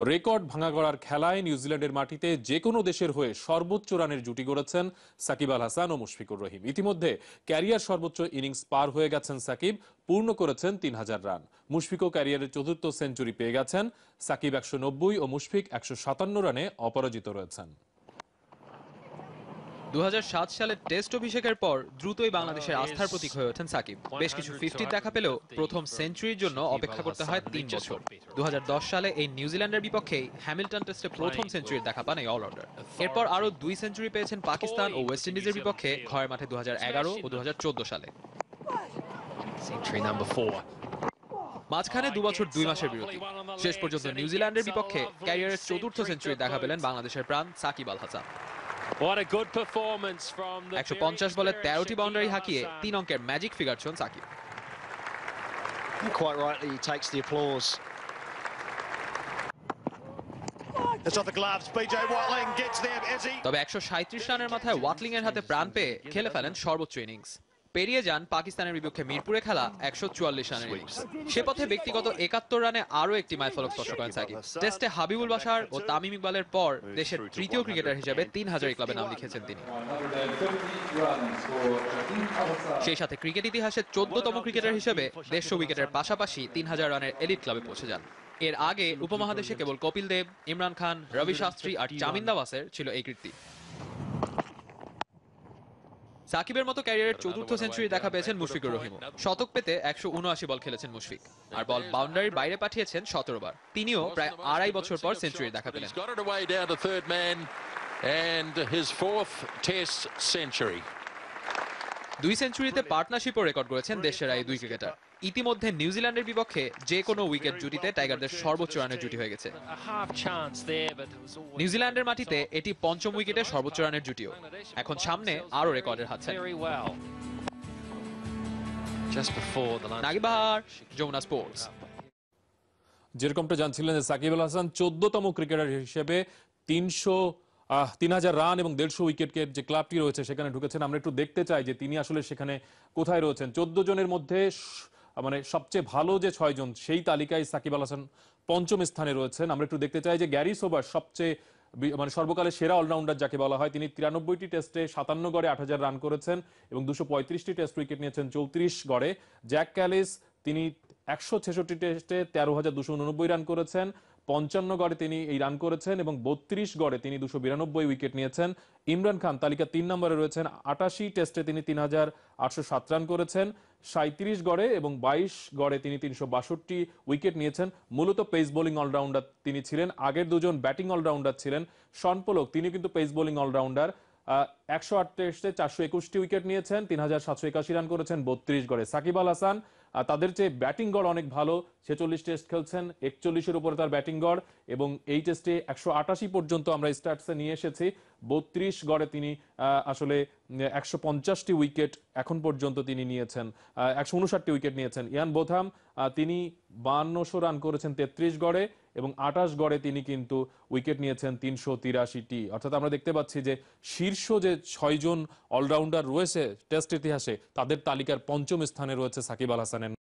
Record ভাঙা গড়ার খেলায় নিউজিল্যান্ডের মাটিতে যে কোনো দেশের হয়ে সর্বোচ্চ রানের জুটি গড়েছেন সাকিব আল হাসান ও মুশফিকুর রহিম। ইতিমধ্যে ক্যারিয়ার সর্বোচ্চ ইনিংস পার হয়ে গেছেন সাকিব, পূর্ণ করেছেন ৩,০০০ রান। মুশফিকও ক্যারিয়ারের চতুর্থ সেঞ্চুরি পেয়ে গেছেন। সাকিব ১৯০ ও মুশফিক ১৫৭ রানে অপরাজিত রয়েছেন। ২০০৭ সালের টেস্ট অভিষেকের পর দ্রুতই বাংলাদেশের আস্থার প্রতীক হয়ে ওঠেন সাকিব। বেশ কিছু 50 দেখা পেলেও প্রথম সেঞ্চুরির জন্য অপেক্ষা করতে হয় ৩ বছর। ২০১০ সালে এই নিউজিল্যান্ডের বিপক্ষেই হ্যামিল্টন টেস্টে প্রথম সেঞ্চুরির দেখা পান এই অলরাউন্ডার। এরপর আরও 2 সেঞ্চুরি পেয়েছেন পাকিস্তান ও ওয়েস্ট ইন্ডিজের বিপক্ষে ঘরের মাঠে ২০১১ ও ২০১৪ সালে। মাঝখানে 2 বছর 2 মাসের বিরতি। শেষ পর্যন্ত নিউজিল্যান্ডের বিপক্ষে ক্যারিয়ারের চতুর্থ সেঞ্চুরি দেখা পেলেন বাংলাদেশের প্রাণ সাকিব আল হাসান। ১৫০ বলে 13টি বাউন্ডারি হাঁকিয়ে 3 অঙ্কের ম্যাজিক ফিগার ছোঁন Shakib. Quite rightly, he takes the applause. It's off the gloves. BJ Watling gets there. তবে ১৩৭ রানের মাথায় ওয়াটলিং এর হাতে প্রাণ পেয়ে খেলে ফেলেন সর্বোচ্চ ইনিংস। পেরিয়ে যান পাকিস্তানের বিপক্ষে মিরপুরে খেলা ১৪৪ রানের ইনিংস। সে পথে ব্যক্তিগত ৭১ রানে আরও একটি মাইলফলক স্পর্শ করেন সাকিব। টেস্টে হাবিবুল বাশার ও তামিম ইকবালের পর দেশের তৃতীয় ক্রিকেটার হিসেবে ৩,০০০ ক্লাবে নাম লিখেছেন তিনি। সেই সাথে ক্রিকেট ইতিহাসে ১৪তম ক্রিকেটার হিসেবে ১৫০ উইকেটের পাশাপাশি ৩,০০০ রানের এলিট ক্লাবে পৌঁছে যান। এর আগে উপমহাদেশে কেবল কপিল দেব, ইমরান খান, রবি শাস্ত্রী আর চামিন দাওয়াসের ছিল এই কীর্তি। সাকিবের মতো ক্যারিয়ারের চতুর্থ সেঞ্চুরি দেখা পেয়েছেন মুশফিকুর রহিম। শতক পেতে ১৭৯ বল খেলেছেন মুশফিক, আর বল বাউন্ডারির বাইরে পাঠিয়েছেন ১৭ বার। তিনিও প্রায় ২.৫ বছর পর সেঞ্চুরি দেখা পেলেন। 2 সেঞ্চুরিতে পার্টনারশিপও রেকর্ড করেছেন দেশের এই 2 ক্রিকেটার। ইতিমধ্যে নিউজিল্যান্ডের বিপক্ষে যে কোনো উইকেট জুটিতে টাইগারদের সর্বোচ্চ রানের জুটি হয়ে গেছে। নিউজিল্যান্ডের মাটিতে এটি ৫ম উইকেটে সর্বোচ্চ রানের জুটিও। এখন সামনে আরও রেকর্ডের হাতছানি। নাগিব বাহার, যমুনা স্পোর্টস। যেরকমটা জানছিলেন যে সাকিব আল হাসান 14তম ক্রিকেটার হিসেবে ৩,০০০ রান এবং ১৫০ উইকেটের যে ক্লাবটি রয়েছে সেখানে ঢুকেছেন। আমরা একটু দেখতে চাই যে তিনি আসলে সেখানে কোথায় রয়েছেন। 14 জনের মধ্যে মানে সবচেয়ে ভালো যে 6 জন সেই তালিকায় সাকিব আল হাসান ৫ম স্থানে রয়েছেন। আমরা একটু দেখতে চাই যে গ্যারি সোবার সবচেয়ে মানে সর্বকালের সেরা অলরাউন্ডার যাকে বলা হয়, তিনি ৯৩টি টেস্টে ৫৭ গড়ে ৮,০০০ রান করেছেন এবং ২৩৫টি টেস্ট উইকেট নিয়েছেন ৩৪ গড়ে। জ্যাক ক্যালিস তিনি ১৬৬ টেস্টে ১৩,২৮৯ রান করেছেন, ৫৫ গড়ে তিনি এই রান করেছেন এবং ৩২ গড়ে তিনি ২৯২ উইকেট নিয়েছেন। ইমরান খান তালিকা ৩ নম্বরে রয়েছেন, ৮৮ টেস্টে তিনি ৩,৮০৭ রান করেছেন, ৩৭ গড়ে এবং ২২ গড়ে তিনি ৩৬২ উইকেট নিয়েছেন। মূলত পেস বোলিং অলরাউন্ডার তিনি ছিলেন। আগের দুজন ব্যাটিং অলরাউন্ডার ছিলেন। শন পোলক তিনি কিন্তু পেস বোলিং অলরাউন্ডার। ১০৮ টেস্টে ৪২১টি উইকেট নিয়েছেন, ৩,৭৮১ রান করেছেন ৩২ গড়ে। সাকিব আল হাসান তাদের চেয়ে ব্যাটিং গড় অনেক ভালো। ৪৬ টেস্ট খেলছেন, ৪১-এর উপরে তার ব্যাটিং গড় এবং এই টেস্টে ১৮৮ পর্যন্ত আমরা স্ট্যাটসে নিয়ে এসেছি। ৩২ গড়ে তিনি আসলে ১৫০টি উইকেট এখন পর্যন্ত তিনি নিয়েছেন, ১৫৯টি উইকেট নিয়েছেন। ইয়ান বোথাম তিনি ৫২০০ রান করেছেন ৩৩ গড়ে এবং ২৮ গড়ে তিনি কিন্তু উইকেট নিয়েছেন ৩৮৩টি। অর্থাৎ আমরা দেখতে পাচ্ছি যে শীর্ষ যে 6 জন অলরাউন্ডার রয়েছে টেস্ট ইতিহাসে তাদের তালিকার ৫ম স্থানে রয়েছে সাকিব আল হাসানের।